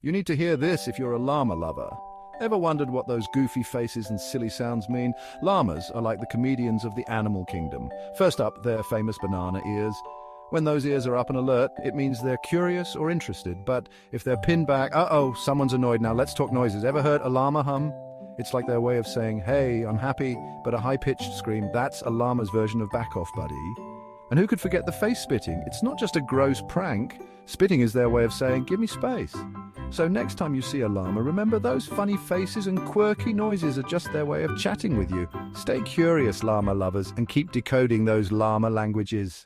You need to hear this if you're a llama lover. Ever wondered what those goofy faces and silly sounds mean? Llamas are like the comedians of the animal kingdom. First up, their famous banana ears. When those ears are up and alert, it means they're curious or interested. But if they're pinned back, uh-oh, someone's annoyed now, let's talk noises. Ever heard a llama hum? It's like their way of saying, hey, I'm happy, but a high-pitched scream, that's a llama's version of back off, buddy. And who could forget the face spitting? It's not just a gross prank. Spitting is their way of saying, give me space. So next time you see a llama, remember those funny faces and quirky noises are just their way of chatting with you. Stay curious, llama lovers, and keep decoding those llama languages.